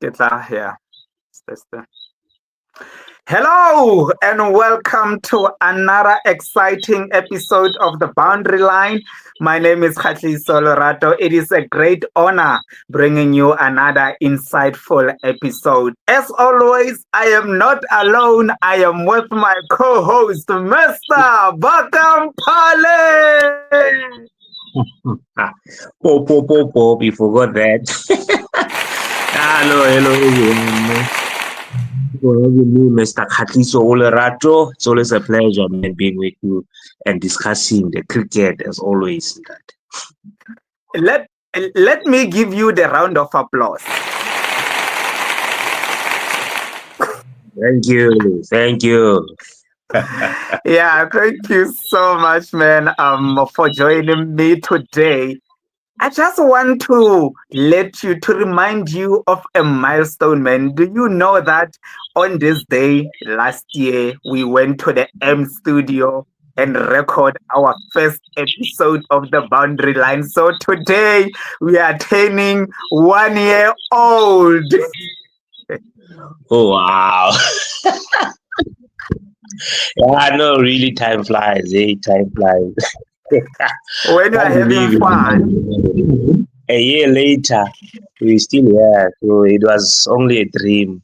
Get that here. Sister. Hello and welcome to another exciting episode of The Boundary Line. My name is Khatli Solorato. It is a great honor bringing you another insightful episode. As always, I am not alone. I am with my co-host, Mr. Bakam Pale. Po, you forgot that. Hello, everyone. For having me, Mr. Khatliso Olerato. It's always a pleasure, man, being with you and discussing the cricket as always. Let, let me give you the round of applause. Thank you. Yeah, thank you so much, man, for joining me today. I just want to remind you of a milestone, man. Do you know that on this day last year, we went to the M studio and record our first episode of The Boundary Line? So today we are turning 1 year old. Oh, wow. Yeah, no, really, time flies, Time flies. When you are Can't having believe fun. it. A year later, we're still here. So it was only a dream.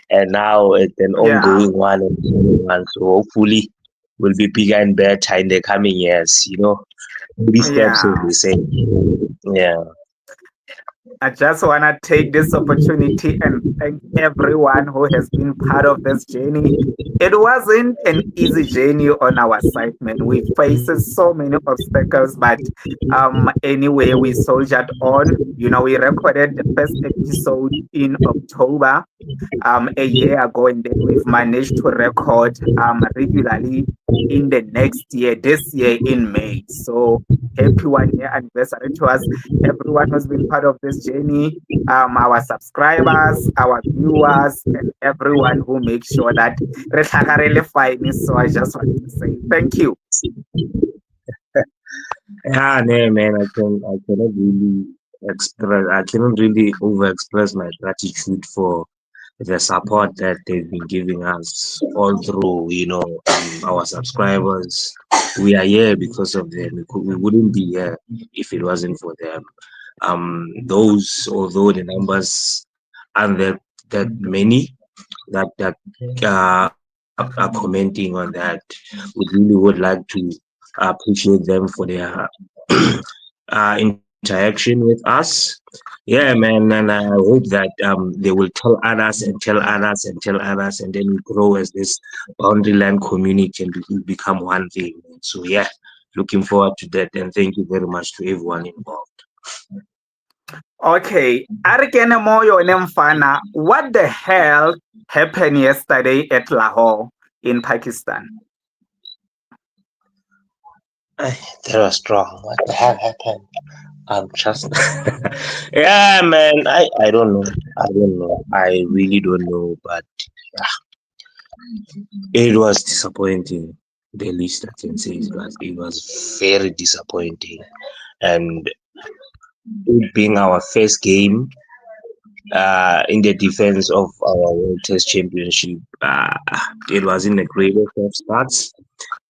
And now it's an Yeah. ongoing one and ongoing one. So hopefully will be bigger and better in the coming years. Baby steps as Yeah. they say. Yeah. I just want to take this opportunity and thank everyone who has been part of this journey. It wasn't an easy journey on our side, man. We faced so many obstacles, but anyway, we soldiered on. You know, we recorded the first episode in October a year ago, and then we've managed to record regularly in the next year, this year in May. So happy 1 year anniversary to us, everyone who's been part of this journey, our subscribers, our viewers, and everyone who makes sure that re tlhaga re le fine. So I just want to say thank you. Yeah, no, man, I cannot really over express my gratitude for the support that they've been giving us all through, our subscribers. We are here because of them. We wouldn't be here if it wasn't for them. Although the numbers aren't that many that are commenting on that, we really would like to appreciate them for their interaction with us. Yeah, man, and I hope that they will tell others and tell others and tell others, and then we grow as this boundary land community and we become one thing. So yeah, looking forward to that, and thank you very much to everyone involved. Okay, Arikene Moyo Nemfana, what the hell happened yesterday at Lahore in Pakistan? That was strong. What the hell happened? I'm just yeah, man. I don't know. I don't know. I really don't know. But it was disappointing. The least I can say is that it was very disappointing. And it being our first game in the defense of our World Test Championship, it wasn't the greatest of starts.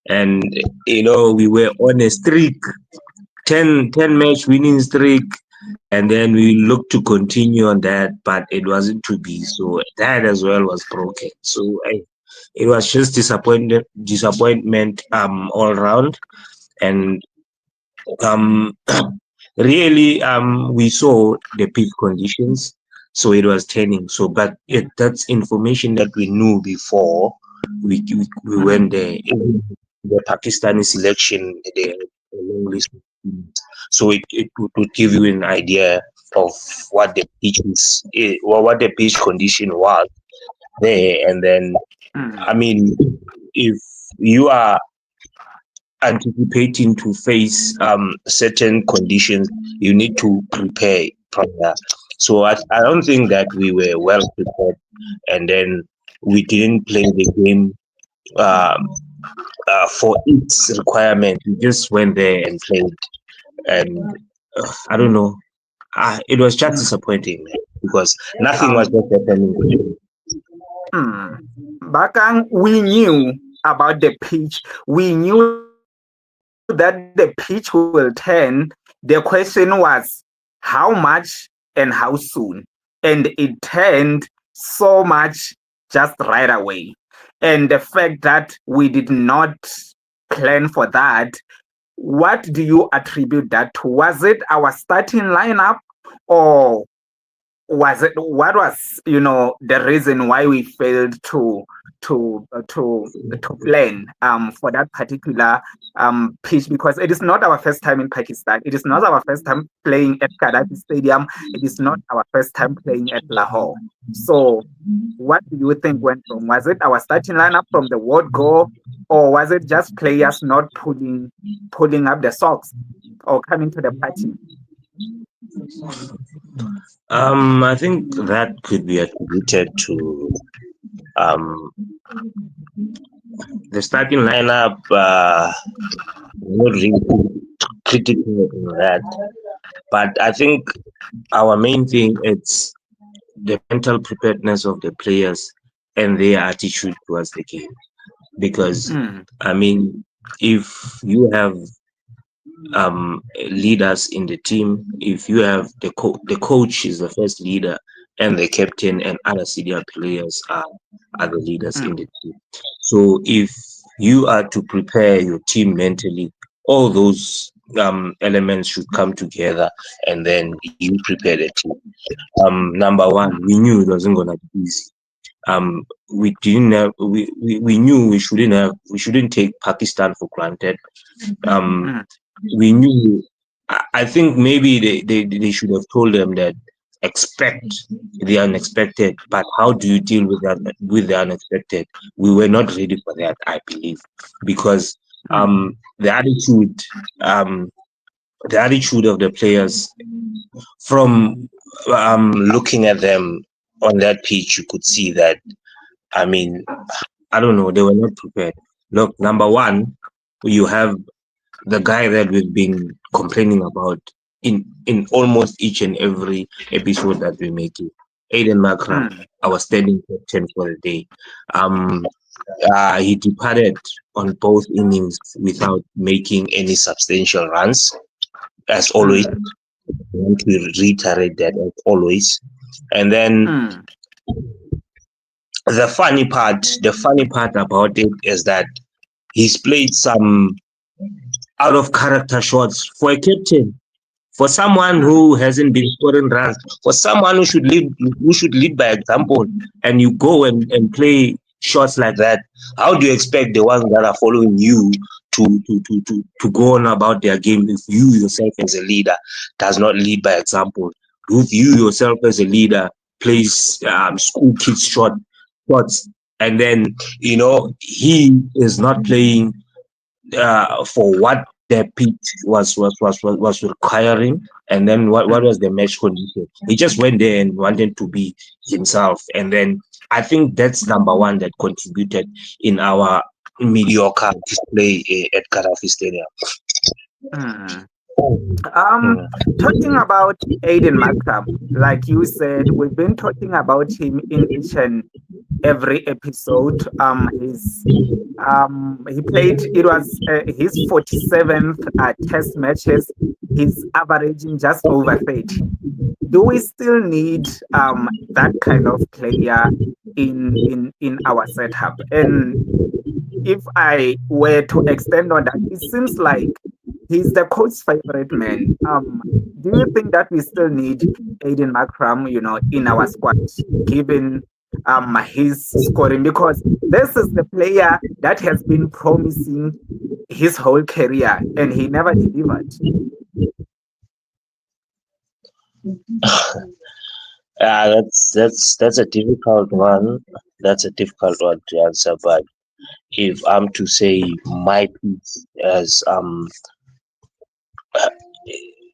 And we were on a streak, 10 match winning streak, and then we looked to continue on that, but it wasn't to be. So that as well was broken. So it was just disappointment all around, and um really we saw the pitch conditions, so it was turning. So but that's information that we knew before we went Mhm. there. Even the Pakistani selection, they had a long list of teams. So it would give you an idea of what the pitch what the pitch condition was there. And then Mm. I mean, if you are anticipating to face certain conditions, you need to prepare prior. So I don't think that we were well prepared, and then we didn't play the game um, for its requirement. We just went there and played, and I don't know. it was just disappointing, man, because nothing was Um, just happening. hmm. Bakang, we knew about the pitch. We knew that the pitch will turn. The question was how much and how soon. And it turned so much just right away. And the fact that we did not plan for that, what do you attribute that to? Was it our starting lineup, or was it what was the reason why we failed to plan for that particular pitch? Because it is not our first time in Pakistan, it is not our first time playing at Gaddafi Stadium, it is not our first time playing at Lahore. So what do you think went wrong? Was it our starting lineup from the word go, or was it just players not pulling up the socks or coming to the party? I think that could be attributed to um, the starting lineup. Not really critical in that, but I think our main thing it's the mental preparedness of the players and their attitude towards the game. Because Mm, I mean, if you have leaders in the team, if you have the coach is the first leader, and the captain and other senior players are the leaders in mm, the team. So if you are to prepare your team mentally, all those elements should come together, and then you prepare the team. Number one, we knew it wasn't gonna be easy. We didn't have, we knew we shouldn't take Pakistan for granted. Um, mm, we knew. I think maybe they should have told them that expect the unexpected, but how do you deal with the unexpected? We were not ready for that, I believe, because mm, the um attitude of the players from looking at them on that pitch, you could see that. I mean, I don't know, they were not prepared. Look, number one, you have the guy that we've been complaining about in almost each and every episode that we make it. Aiden Makram, mm, our standing captain for the day. Um, he departed on both innings without making any substantial runs, as always. mm, I want to reiterate that as always. And then mm, the funny part about it is that he's played some out of character shots for a captain, for someone mm, who hasn't been scoring runs, for someone who should lead by example, and you go and play shots like that. How do you expect the ones that are following you to go on about their game if you yourself as a leader does not lead by example? If you yourself as a leader plays school kids shots, and then he is not playing for what the pitch was requiring, and then what mm, was the match condition. He just went there and wanted to be himself, and then I think that's number one that contributed in our mediocre display at Gaddafi Stadium. mm. Um, Mm. Talking about Aiden Markram, like you said, we've been talking about him in each and every episode. He played. It was his 47th Test matches. He's averaging just over 30. Do we still need that kind of player in our setup? And if I were to extend on that, it seems like he's the coach's favorite man. Do you think that we still need Aiden Markram, in our squad, given his scoring? Because this is the player that has been promising his whole career and he never delivered. That's a difficult one. That's a difficult one to answer. But if I'm to say my piece as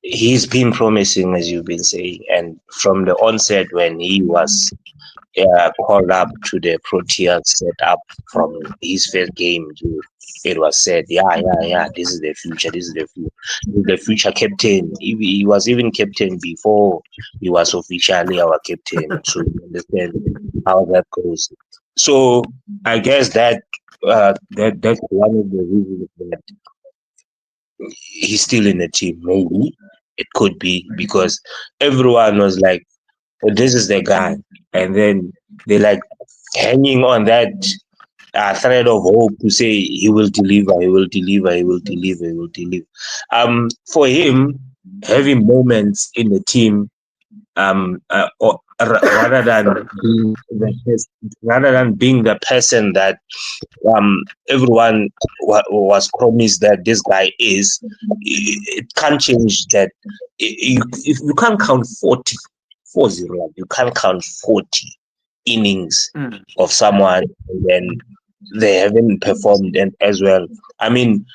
he's been promising, as you've been saying, and from the onset when he was called up to the Proteas set up from his first game. It was said, yeah, this is the future, this is the future captain. He was even captain before he was officially our captain. So you understand how that goes. So I guess that's one of the reasons that he's still in the team. Maybe it could be because everyone was like, "Oh, this is the guy," and then they like hanging on that thread of hope to say he will deliver, he will deliver, he will deliver, he will deliver. For him, having moments in the team, rather than being the person that everyone was promised that this guy is, it can't change that. If you can't count 40, you can't count 40 innings mm, of someone and then they haven't performed and as well. I mean,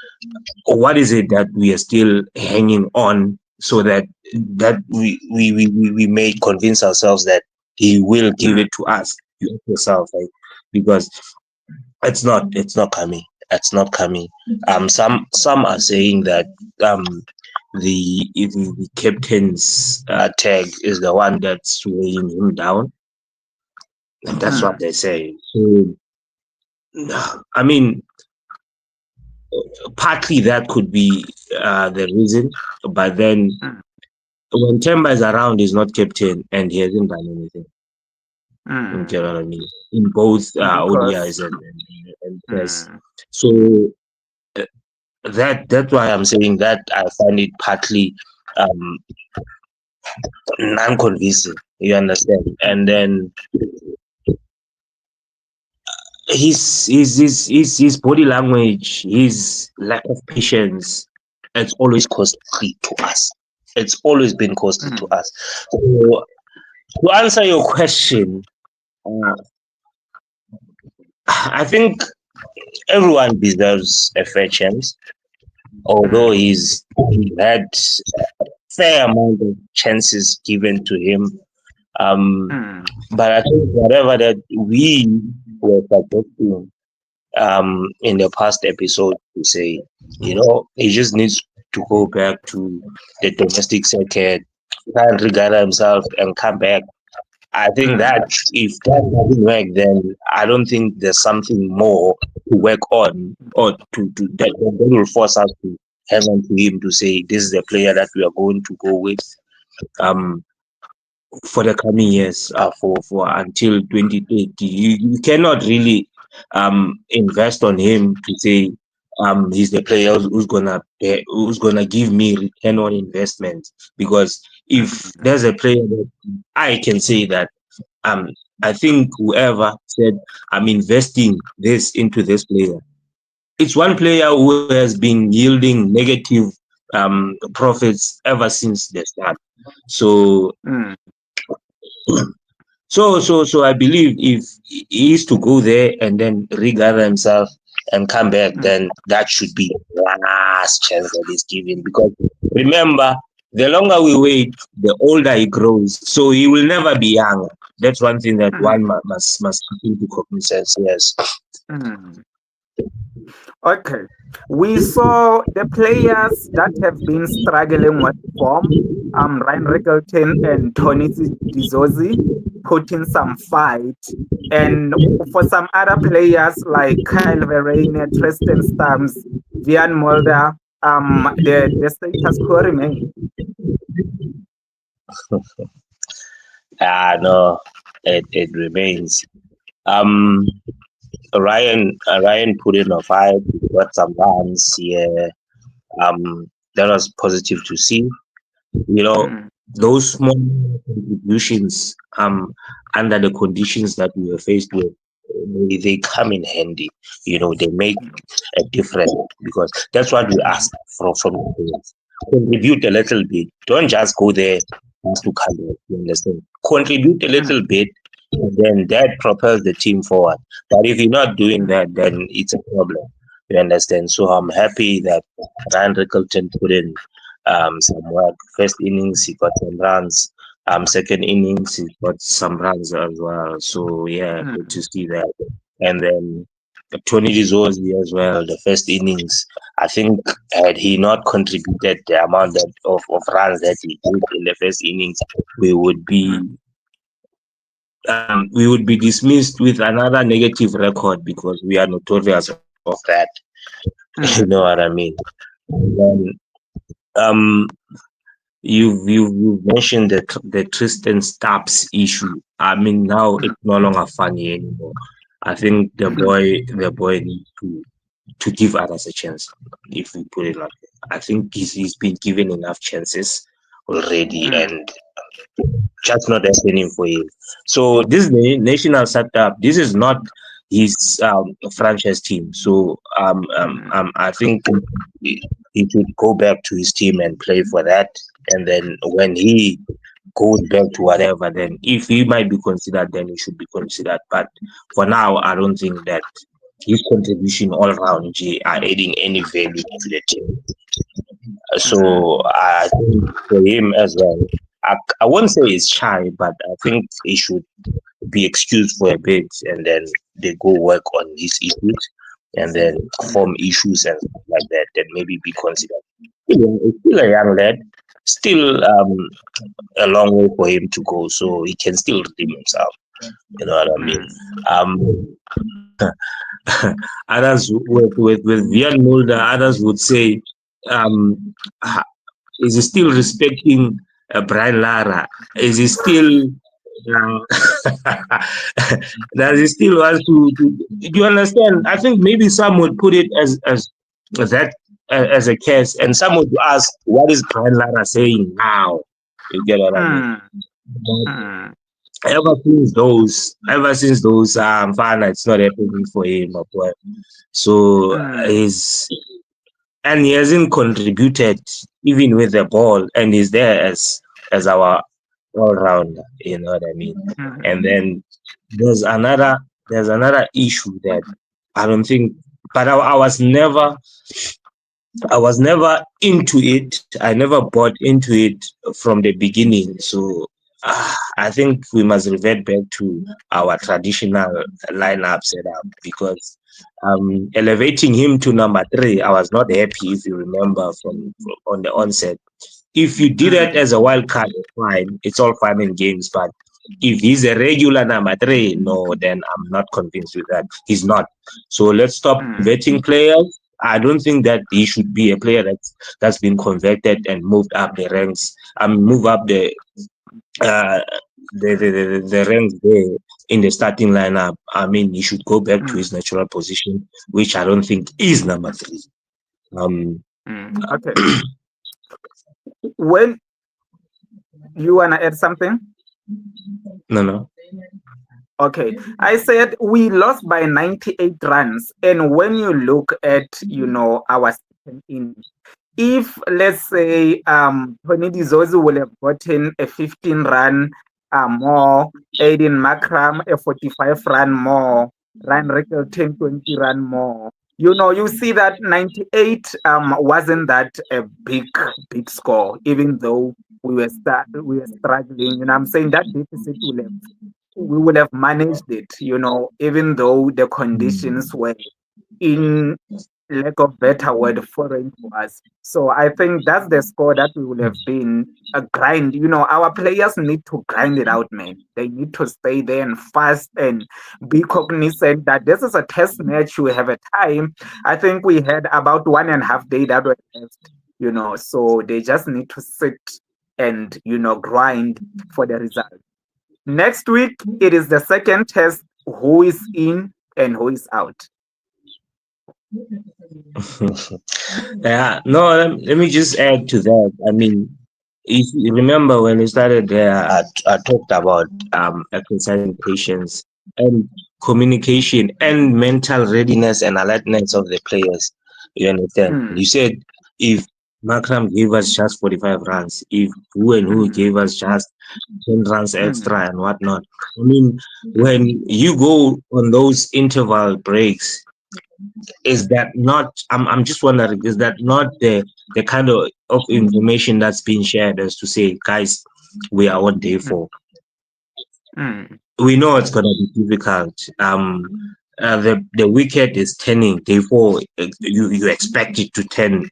what is it that we are still hanging on so that we may convince ourselves that he will give mm, it to us? You ask yourself, like, because it's not coming. It's not coming. Some are saying that um the captain's tag is the one that's weighing him down, and that's what mm, they say. So I mean, partly that could be the reason, but then mm, when Temba is around, he's not captain and he hasn't done anything. You get mm. what I mean? In both Because ODIs and tests. mm, So that's why I'm saying that I find it partly um, non-convincing. You understand? And then his body language, his lack of patience, it's always costly to us. It's always been costly to mm, us. So to answer your question, uh, I think everyone deserves a fair chance. Although mm, he had fair amount of chances given to him, um, mm, but I think whatever that we were suggesting in the past episode to say, he just needs to go back to the domestic circuit, try and regather himself and come back. I think mm, that if that doesn't work, then I don't think there's something more to work on or that will force us to hang on to him to say this is the player that we are going to go with. Um, for the coming years, for until 2030. You cannot really invest on him to say he's the player who's gonna give me return on investment, because if mm, there's a player that I can say that um I think whoever said I'm investing this into this player, it's one player who has been yielding negative profits ever since the start. So mm, so I believe if he is to go there and then regather himself and come back, mm, then that should be the last chance that he's given. Because remember, the longer we wait, the older he grows. So he will never be young. That's one thing that one mm, must take into cognizance. Yes. mm. Okay. We saw the players that have been struggling with form, Ryan Rickleton and Tony Dizozi, put in some fight. And for some other players like Kyle Verreynne, Tristan Stamps, Vian Mulder, the status quo remains. No, it remains. Um, Ryan put in a fight, got some runs. Yeah, that was positive to see. you know Mm, those small contributions under the conditions that we were faced with, they come in handy. They make mm, a difference, because that's what we ask from the players. Contribute a little bit, don't just go there just to come back. You understand? Contribute a mm, little bit, and then that propels the team forward. But if you're not doing mm, that, then it's a problem. You understand? So I'm happy that Ryan Rickleton put in some work. First innings, he got some runs. Second innings, he got some runs as well. So yeah, good to mm, see that. And then Tony Rizzosi as well. The first innings, I think, had he not contributed the amount of runs that he did in the first innings, we would be mm, dismissed with another negative record because we are notorious of that. You know what mm, I mean? Then, um, you've mentioned the Tristan Stabs issue. I mean, now mm, it's no longer funny anymore. I think the boy needs to give others a chance. If we put it like that, I think he's been given enough chances already, mm, and just not happening for him. So this national setup, this is not his franchise team. So mm, I think he should go back to his team and play for that. And then when he goes back to whatever, then if he might be considered, then he should be considered. But for now, I don't think that his contribution all around are adding any value to the team. So mm, I think for him as well, I won't say he's shy, but I think he should be excused for a bit and then they go work on his issues and then form mm, issues and stuff like that, then maybe be considered. He's still a young lad, still a long way for him to go, so he can still redeem himself. You know what I mean? mm, Um, others with Vian Mulder, others would say, um, is he still respecting Brian Lara? Is he still does he still want to? Do you understand? I think maybe some would put it as that as a case, and some would ask, "What is Brian Lara saying now?" You get what I mean? mm, But mm, ever since those fun, it's not happening for him. So mm, he's and he hasn't contributed even with the ball, and he's there as our all rounder. You know what I mean? And mm, then there's another there's another issue that I don't think, but I was never into it. I never bought into it from the beginning. So I think we must revert back to our traditional lineup setup because elevating him to number three, I was not happy. If you remember from on the onset, if you did it mm, as a wild card, it's fine. It's all fun and games. But if he's a regular number three, no, then I'm not convinced with that. He's not. So let's stop mm, vetting players. I don't think that he should be a player that's been converted and moved up the ranks. Move up uh, the ranks there in the starting lineup. I mean, he should go back to mm, his natural position, which I don't think is number three. Um, Okay. When you wanna add something? no, no. Okay. I said we lost by 98 runs, and when you look at our second innings, if let's say Tony Dizozi will have gotten a 15 run more, Aiden Makram a 45 run more, Ryan Rickleton 20 run more. You see that 98 wasn't that a big score, even though we were struggling. I'm saying that deficit we would have managed it, even though the conditions were in lack of better word foreign to us. So I think that's the score that we would have been a grind. Our players need to grind it out, man. They need to stay there and fast and be cognizant that this is a test match. We have a time. I think we had about 1.5 days that were left, so they just need to sit and, grind for the result. Next week, it is the second test, who is in and who is out. Yeah, no, let me just add to that. I mean, if you remember when we started there, I talked about exercising patience and communication and mental readiness and alertness of the players. You understand? Mm, You said if Makram gave us just 45 runs, if who and who mm, gave us just 10 runs mm, extra and whatnot. I mean, when you go on those interval breaks, is that not I'm just wondering, is that not the kind of information that's being shared as to say, guys, we are on day mm, 4. mm, We know it's gonna be difficult. The wicket is turning day 4. You expect it to turn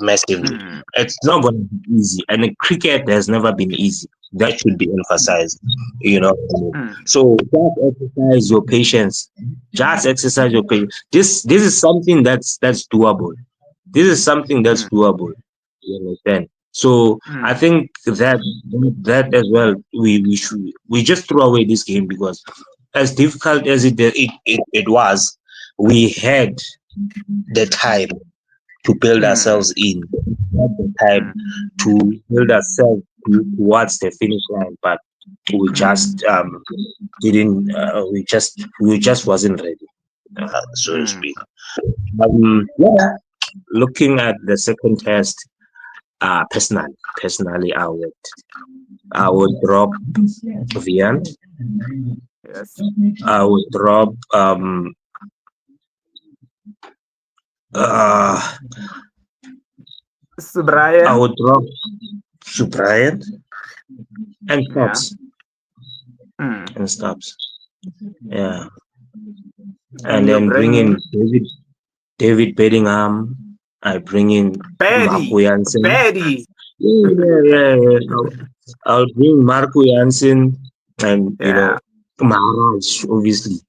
massively. mm, It's not gonna be easy, and the cricket has never been easy. That should be emphasized. You know, mm, so just exercise your patience. Just exercise your patience. This is something that's doable. This is something that's mm, doable. You understand? So I mm, think that as well, we just throw away this game because as difficult as it was, we had the time to build mm, ourselves in, we had the time mm, to build ourselves towards the finish line, but we mm, just didn't. We just wasn't ready, so to mm. speak. Yeah. Looking at the second test, personally, I would drop Vian. Yes. I would drop uh I Subrayan. would drop Subrian and Yeah. stops Mm. and stops. Yeah, and And you then bring bring in in David Bellingham. I bring in Marco Paddy. Jansen. Paddy. Yeah. I'll bring Marco Jansen and Yeah. Maharaj, obviously.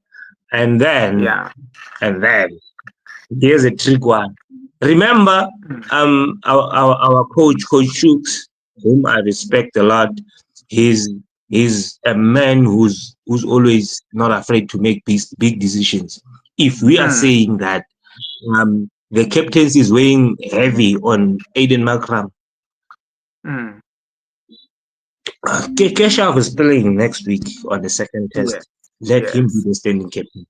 And then Yeah. and then here's a trick one. Remember, Mm. our Coach Shooks, whom I respect a lot. He's he's a man who's always not afraid to make big decisions. If we are Mm. saying that the captaincy is weighing heavy on Aiden Markram, Mm. Keshav is playing next week on the second Yes. test. Let him be Yes. the standing captain.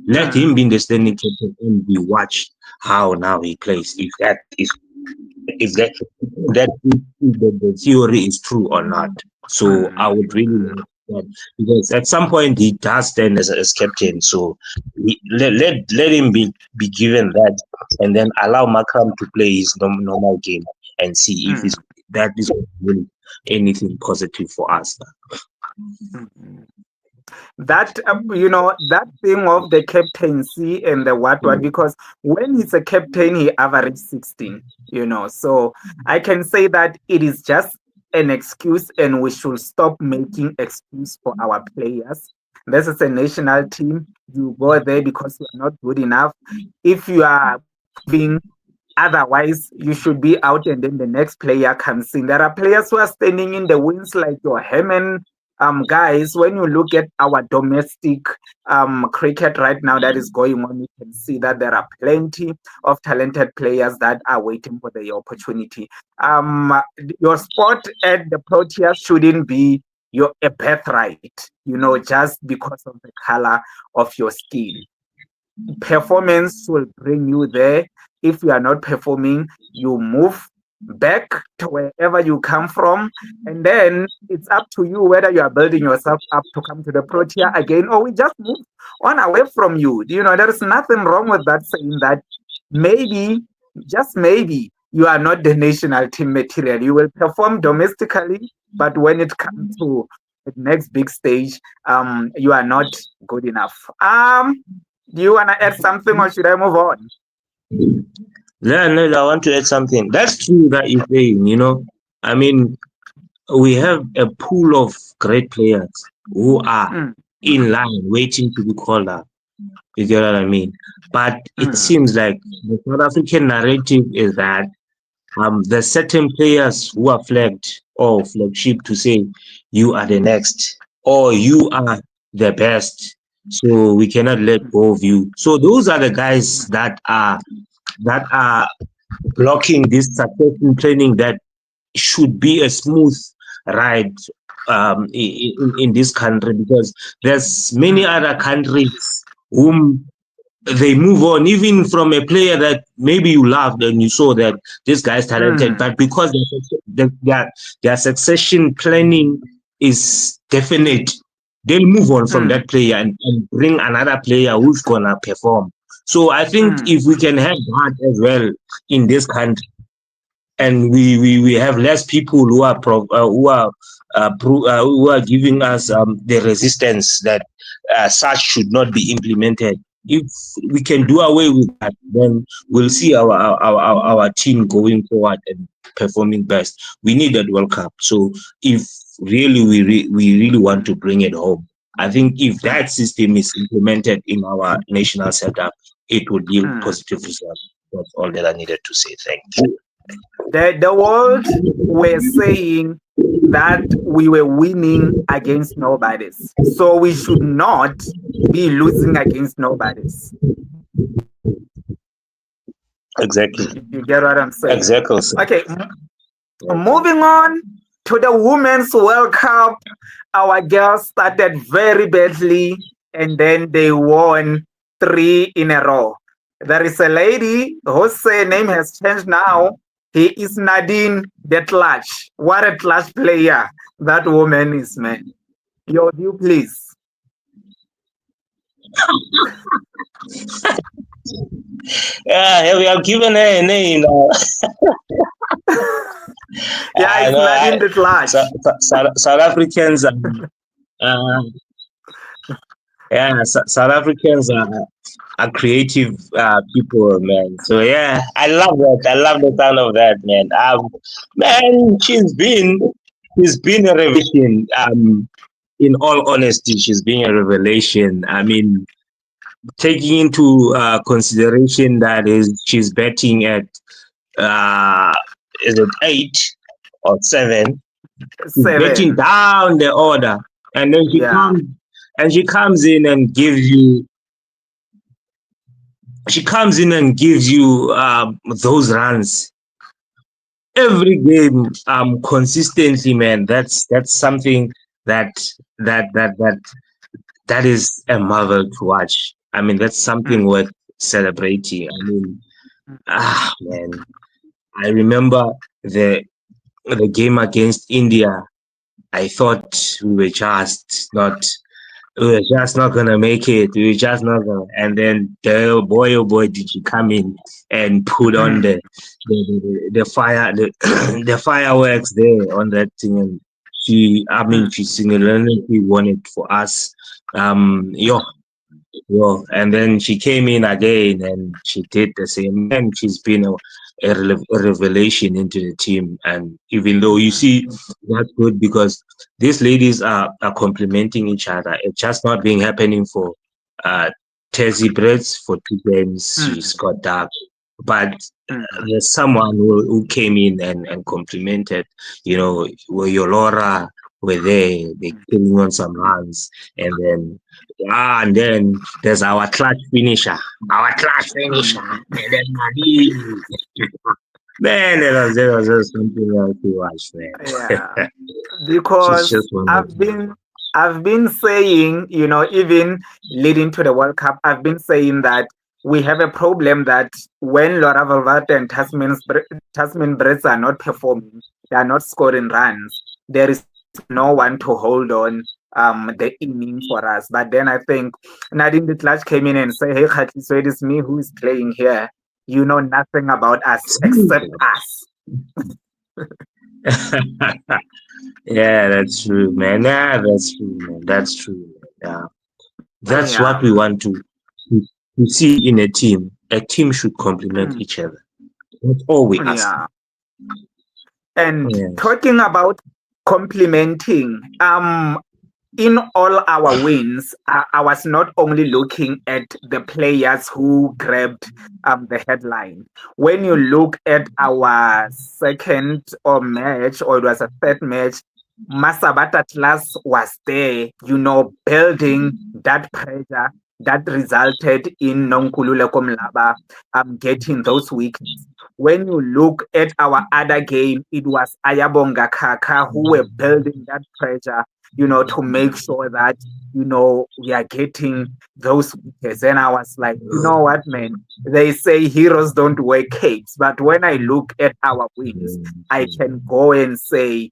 Let him Mm. be the standing captain and we watch how now he plays. If the theory is true or not. So I Mm. would really Mm. like that because at some point he does stand as captain. So let him be given that and then allow Makram to play his normal game and see if Mm. that is really anything positive for us. Mm. That that thing of the captaincy and the what because when he's a captain he averaged 16, so I can say that it is just an excuse and we should stop making excuse for our players. This is a national team. You go there because you are not good enough. If you are proving otherwise, you should be out and then the next player comes in. There are players who are standing in the wings like your Herman guys. When you look at our domestic cricket right now that is going on, you can see that there are plenty of talented players that are waiting for the opportunity. Your spot at the Proteas shouldn't be a birthright, just because of the color of your skin. Performance will bring you there. If you are not performing, you move back to wherever you come from. And then it's up to you whether you are building yourself up to come to the Protea again or we just move on away from you. There is nothing wrong with that saying that maybe, just maybe, you are not the national team material. You will perform domestically, but when it comes to the next big stage, you are not good enough. Do you want to add something or should I move on? Yeah, no, I want to add something. That's true that you're saying, I mean, we have a pool of great players who are Mm, in line waiting to be called up. You get what I mean? But it mm, seems like the South African narrative is that there's certain players who are flagged or flagship to say you are the next or you are the best. So we cannot let mm, go of you. So those are the guys that are blocking this succession training that should be a smooth ride in this country because there's many mm, other countries whom they move on even from a player that maybe you loved and you saw that this guy's talented, mm, but because their succession planning is definite, they'll move on from mm, that player and bring another player who's gonna perform. So I think mm, if we can have that as well in this country, and we have less people who are who are giving us the resistance that such should not be implemented. If we can do away with that, then we'll see our team going forward and performing best. We need that World Cup. So if really we really want to bring it home, I think if that system is implemented in our national setup, it would yield positive results. That's all that I needed to say. Thank you. The world were saying that we were winning against nobodies. So we should not be losing against nobodies. Exactly. You get what I'm saying? Exactly. Sir. Okay, moving on to the Women's World Cup. Our girls started very badly and then they won 3 in a row. There is a lady whose name has changed now. He is Nadine the Clutch. What a clutch player that woman is, man. Your view, please. Yeah, we have given her a name. Yeah, I it's know. Nadine the Clutch. South Africans, uh, South Africans are creative people, man. So yeah, I love that. I love the sound of that, man. Man, she's been a revelation. In all honesty, she's been a revelation. I mean, taking into consideration that is she's betting at uh, is it 8 or 7? She's betting 7. down the order, and then Yeah. she comes in and gives you those runs every game consistently, man. That's something that that that that that is a marvel to watch. I mean, that's something Mm, worth celebrating. I mean, man, I remember the the game against India. I thought we were just not gonna make it. We were just not gonna. And then, oh boy, did she come in and put on mm, the fire, the fireworks there on that thing. And I mean, mm, she single-handedly won it for us. Yo, and then she came in again and she did the same. And she's been a revelation into the team. And even though you mm, see, that's good because these ladies are complementing each other. It's just not being happening for uh, Tezzy Breads for 2 games. She mm, got dark. But mm, there's someone who came in and complimented, where your Laura were there, they killing on some runs. And then there's our clutch finisher. Our clutch finisher. mm. And then Nadine. Man, it was just something else to watch, Yeah. man. She's Because just wonderful. I've been saying, even leading to the World Cup, I've been saying that we have a problem that when Laura Velvet and Tasmin Brits are not performing, they are not scoring runs. There is no one to hold on the inning for us. But then I think Nadine the Clutch came in and said, "Hey, Khaki, so it is me who is playing here. You know nothing about us except us." Yeah, that's true, man. Yeah, that's true, man. That's true. Yeah, that's what Yeah. we want to see in a team. A team should complement each other. That's all we ask. Yeah. And Yes. talking about complimenting, in all our wins, I was not only looking at the players who grabbed the headline. When you look at our second or match, or it was a third match, Masabata Atlas was there, building that pressure that resulted in Nonkulule Komlaba getting those wickets. When you look at our other game, it was Ayabonga Kaka who were building that pressure, to make sure that, we are getting those wickets. And I was like, you know what, man? They say heroes don't wear capes. But when I look at our wins, I can go and say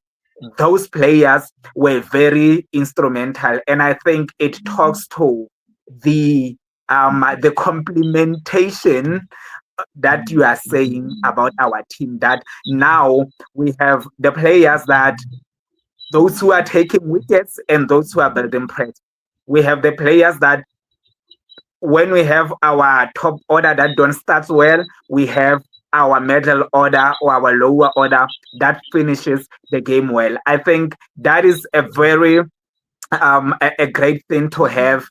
those players were very instrumental. And I think it talks to the complementation that you are saying about our team, that now we have the players that those who are taking wickets and those who are building pressure. We have the players that when we have our top order that don't start well, we have our middle order or our lower order that finishes the game well. I think that is a very a great thing to have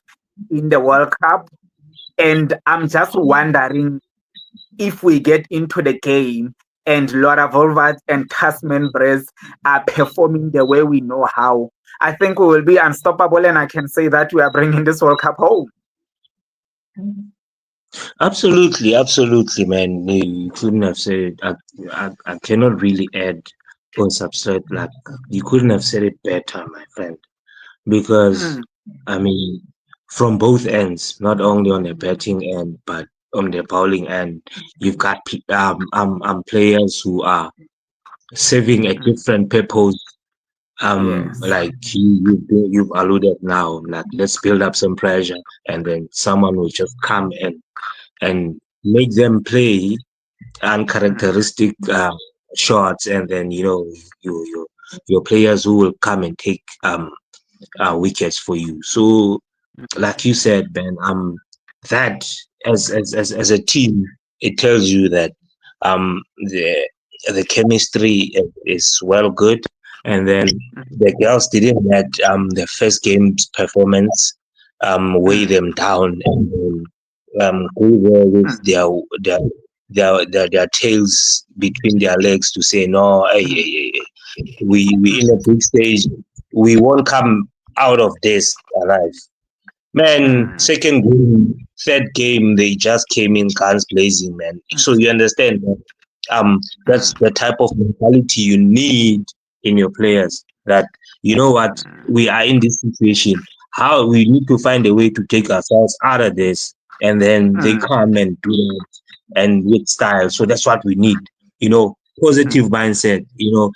in the World Cup. And I'm just wondering if we get into the game and Laura Volvat and Tasman Brez are performing the way we know how, I think we will be unstoppable. And I can say that we are bringing this World Cup home. Absolutely, absolutely, man. You couldn't have said it. I cannot really add or subtract. Like, you couldn't have said it better, my friend. Because, Mm, I mean, from both ends, not only on the batting end, but on the bowling end, you've got players who are serving a mm, different purpose. yes. Like you've alluded now, like let's build up some pressure, and then someone will just come and make them play Mm, uncharacteristic shots, and then you your players who will come and take wickets for you. So, like you said, Ben, that as a team, it tells you that um the the chemistry is well good, and then the girls didn't let the first game's performance weigh mm, them down, and then go there with mm, their their tails between their legs to say no, hey, mm, hey, hey, we in a big stage, we won't come out of this alive. Man, mm, second game, third game, they just came in guns blazing, man. So you understand, man. That's mm, the type of mentality you need in your players. That you know what, mm, we are in this situation. How we need to find a way to take ourselves out of this, and then they mm, come and do that and with style. So that's what we need. mm, Positive mindset. The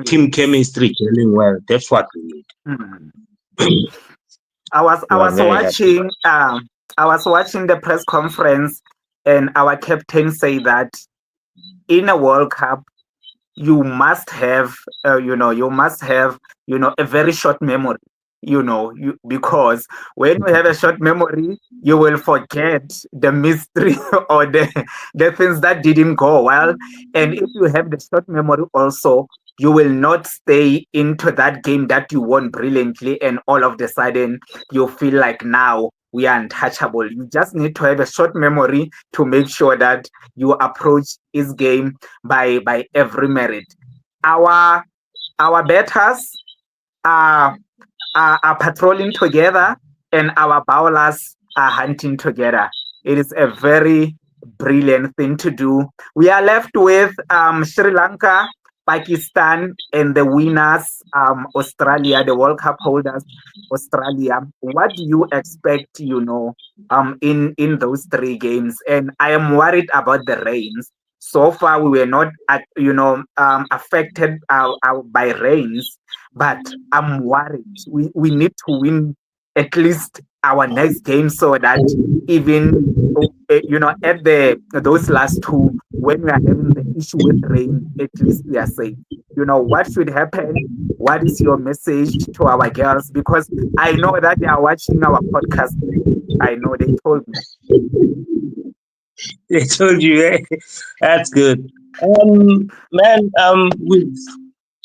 team yes. chemistry gelling well. That's what we need. Mm. I So I'm was very happy. watching the press conference and our captain say that in a World Cup you must have you must have a very short memory, because when you have a short memory you will forget the mystery or the things that didn't go well. And if you have the short memory also, you will not stay into that game that you won brilliantly and all of the sudden you feel like now we are untouchable. You just need to have a short memory to make sure that you approach this game by every merit. Our our batters are, are patrolling together and our bowlers are hunting together. It is a very brilliant thing to do. We are left with Sri Lanka, Pakistan, and the winners, Australia, the World Cup holders, Australia. What do you expect, in those three games? And I am worried about the rains. So far, we were not, affected by rains, but I'm worried. We need to win at least our next game so that even at those last two, when we are having the issue with rain, at least we are safe. What should happen? What is your message to our girls? Because I know that they are watching our podcast today. I know they told me. They told you, eh? That's good. Man,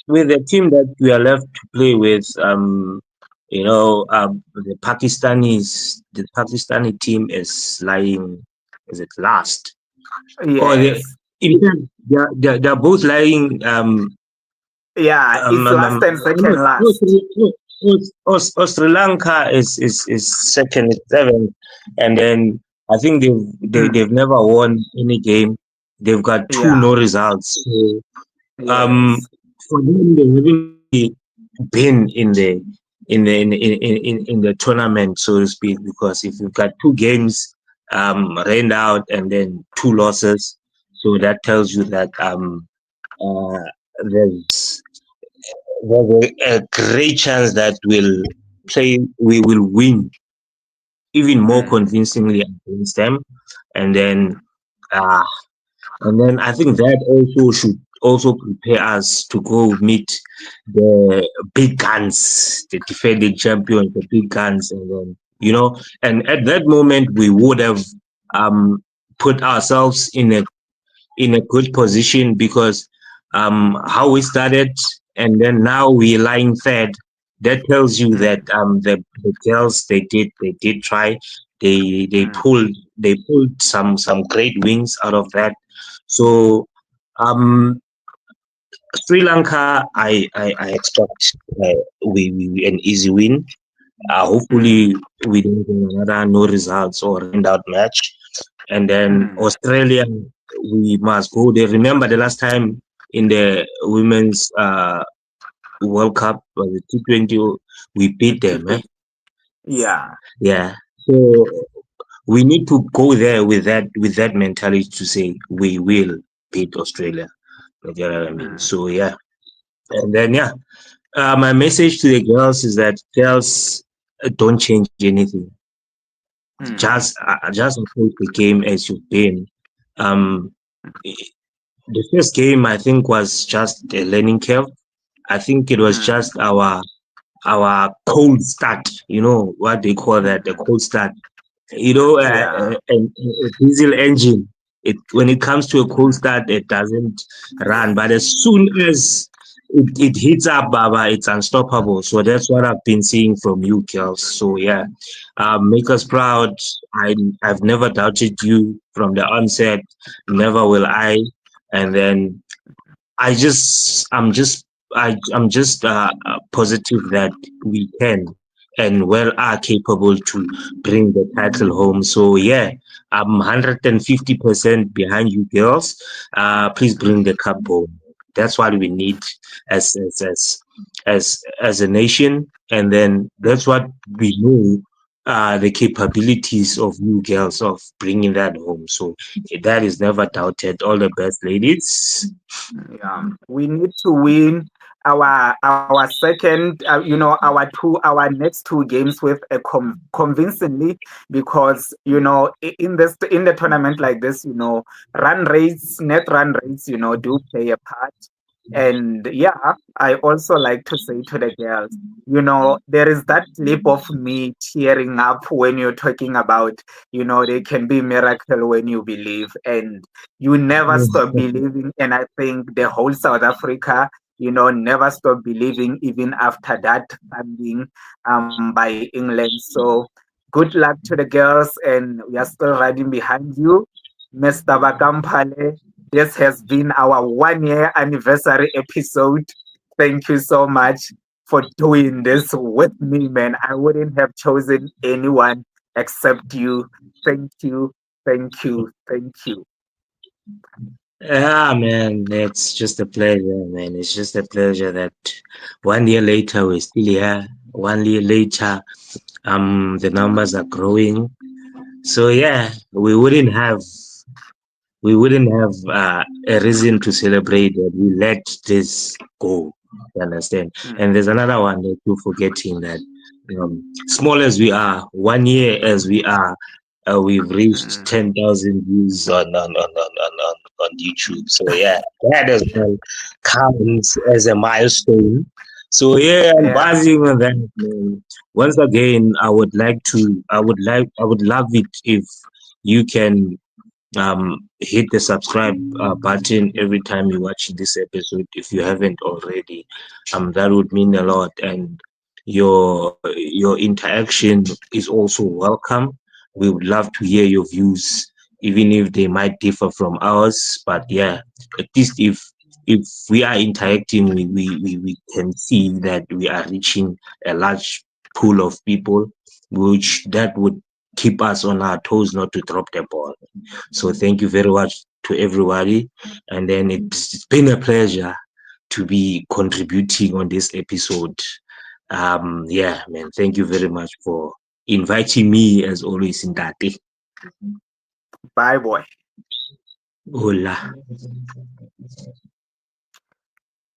with the team that we are left to play with, the Pakistani team is lying, is it last? Or Yes. in fact, they're both lying. Yeah, it's last and No, second no, last. Sri Lanka is second, is seventh, and then I think Mm, they've never won any game. They've got two yeah. no results. So um, Yes. for them, they haven't really been in the tournament, so to speak. Because if you've got two games rained out and then two losses, so that tells you that uh, there's a great chance that we will win even more Mm, convincingly against them, and then uh, I think that also should also prepare us to go meet the big guns, the defending champions, the big guns, and then and at that moment we would have um, put ourselves in a good position because how we started and then now we're lying third. That tells you that Mm, the girls they did try. They mm, pulled some great wins out of that. So um Sri Lanka, I expect an easy win. mm, Hopefully, we don't get another no results or end out match. And then mm. Australia, we must go there. Remember the last time in the women's World Cup, was it T20? We beat them, eh? Yeah. Yeah. So we need to go there with that mentality to say we will beat Australia. You get what I mean? Mm, So yeah. And then yeah, my message to the girls is that girls don't change anything. mm, Just approach the game as you've been. Um, the first game I think was just a learning curve. I think it was mm, just our cold start. You know what they call that, the mm. cold start. Yeah. A diesel engine. When it comes to a cold Mm, start, it doesn't run. But as soon as it hits up, Baba, it's unstoppable. So that's what I've been seeing from you, girls. So yeah, make us proud. I've never doubted you from the onset. Never will I. And then I'm just positive that we can and well are capable to bring the title home. So yeah, I'm 150% behind you girls. Please bring the cup home. That's what we need as as as as a nation, and then mm. that's what we know. The capabilities of you girls of bringing that home. So that is never doubted. All the best, ladies. Yeah, we need to win our second, our next two games with a convincingly, because in the tournament like this, net run rates, do play a part. And yeah, I also like to say to the girls, there is that clip of me tearing up when you're talking about, they can be miracle when you believe, and you never stop believing. And I think the whole South Africa, never stop believing even after that funding by England. So good luck to the girls, and we are still riding behind you, Mr. Bakampale. This has been our 1 year anniversary episode. Thank you so much for doing this with me, man. I wouldn't have chosen anyone except you. Thank you, thank you, thank you. Yeah, man, it's just a pleasure, man. It's just a pleasure that 1 year later we're still here. 1 year later, the numbers are growing. So yeah, we wouldn't have a reason to celebrate that we let this go. You understand? And Mm, there's another one that you're forgetting that small as we are, 1 year as we are, we've reached mm, 10,000 views on YouTube. So yeah, that as well counts as a milestone. So yeah, I'm yeah. buzzing on that, man. Once again, I would love it if you can hit the subscribe button every time you watch this episode if you haven't already. That would mean a lot, and your interaction is also welcome. We would love to hear your views, even if they might differ from ours. But yeah, at least if we are interacting, we can see that we are reaching a large pool of people, which that would keep us on our toes not to drop the ball. So thank you very much to everybody. And then it's been a pleasure to be contributing on this episode. Yeah, man, thank you very much for inviting me as always in that. Bye, boy. Hola.